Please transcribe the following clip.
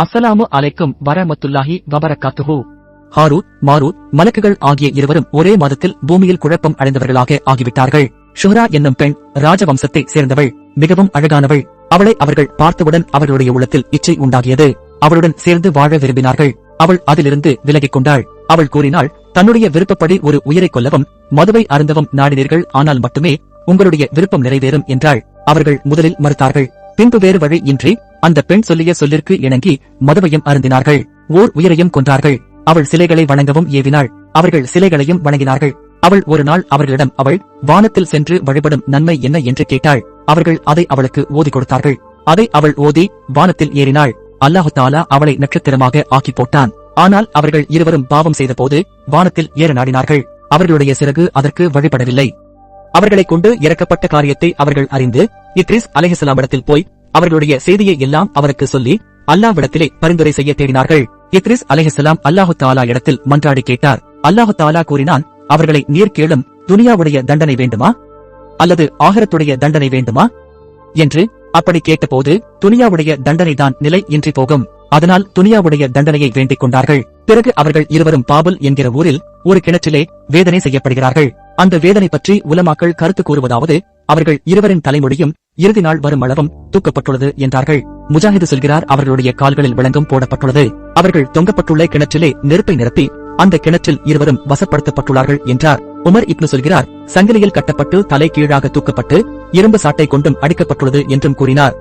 அஸ்ஸலாமு அலைக்கும் வரமத்துல்லாஹி வபரகாத்துஹு. ஹாரூத் மாரூத் மலக்குகள் ஆகிய இருவரும் ஒரே மாதத்தில் பூமியில் குழப்பம் அடைந்தவர்களாக ஆகிவிட்டார்கள். ஷுஹ்ரா என்னும் பெண் ராஜவம்சத்தை சேர்ந்தவள், மிகவும் அழகானவள். அவளை அவர்கள் பார்த்தவுடன் அவர்களுடைய உள்ளத்தில் இச்சை உண்டாகியது. அவளுடன் சேர்ந்து வாழ விரும்பினார்கள். அவள் அதிலிருந்து விலகிக் கொண்டாள். அவள் கூறினாள், தன்னுடைய விருப்பப்படி ஒரு உயிரை கொல்லவும் மதுவை அருந்தவும் நாடினீர்கள், ஆனால் மட்டுமே உங்களுடைய விருப்பம் நிறைவேறும் என்றாள். அவர்கள் முதலில் மறுத்தார்கள். பின்பு வேறு வழி இன்றி அந்த பெண் சொல்லிய சொல்லிற்கு இணங்கி மதுவையும் அருந்தினார்கள். ஓர் உயிரையும் கொன்றார்கள். அவள் சிலைகளை வணங்கவும் ஏவினாள். அவர்கள் சிலைகளையும் வணங்கினார்கள். அவள் ஒரு நாள் அவர்களிடம் அவள் வானத்தில் சென்று வழிபடும் நன்மை என்ன என்று கேட்டாள். அவர்கள் அதை அவளுக்கு ஓதி கொடுத்தார்கள். அதை அவள் ஓதி வானத்தில் ஏறினாள். அல்லாஹு தஆலா அவளை நட்சத்திரமாக ஆக்கி போட்டான். ஆனால் அவர்கள் இருவரும் பாவம் செய்த போது வானத்தில் ஏற நாடினார்கள். அவர்களுடைய சிறகு அதற்கு வழிபடவில்லை. அவர்களைக் கொண்டு இறக்கப்பட்ட காரியத்தை அவர்கள் அறிந்து இத்ரிஸ் அலைஹிஸ்ஸலாமிடத்தில் போய் அவர்களுடைய செய்தியை எல்லாம் அவருக்கு சொல்லி அல்லாஹ்விடத்திலே பரிந்துரை செய்ய தேடினார்கள். இத்ரிஸ் அலைஹிஸ்ஸலாம் அல்லாஹு தஆலா இடத்தில் மன்றாடி கேட்டார். அல்லாஹு தஆலா கூறினான், அவர்களை நீர் கேளும், துனியாவுடைய தண்டனை வேண்டுமா அல்லது ஆகிரத்துடைய தண்டனை வேண்டுமா என்று. அப்படி கேட்டபோது துனியாவுடைய தண்டனைதான் நிலை இன்றி போகும். அதனால் துனியாவுடைய தண்டனையை வேண்டிக் கொண்டார்கள். பிறகு அவர்கள் இருவரும் பாபுல் என்கிற ஊரில் ஒரு கிணற்றிலே வேதனை செய்யப்படுகிறார்கள். அந்த வேதனை பற்றி உலமாக்கள் கருத்து கூறுவதாவது, அவர்கள் இருவரின் தலைமொழியும் இறுதி நாள் வரும் அளவும் தூக்கப்பட்டுள்ளது என்றார்கள். முஜாஹிது சொல்கிறார், அவர்களுடைய கால்களில் விளங்கும் போடப்பட்டுள்ளது. அவர்கள் தொங்கப்பட்டுள்ள கிணற்றிலே நெருப்பை நிரப்பி அந்த கிணற்றில் இருவரும் வசப்படுத்தப்பட்டுள்ளார்கள் என்றார். உமர் இப்னு சொல்கிறார், சங்கிலியில் கட்டப்பட்டு தலை கீழாக தூக்கப்பட்டு இரும்பு சாட்டை கொண்டும் அடிக்கப்பட்டுள்ளது என்றும் கூறினார்.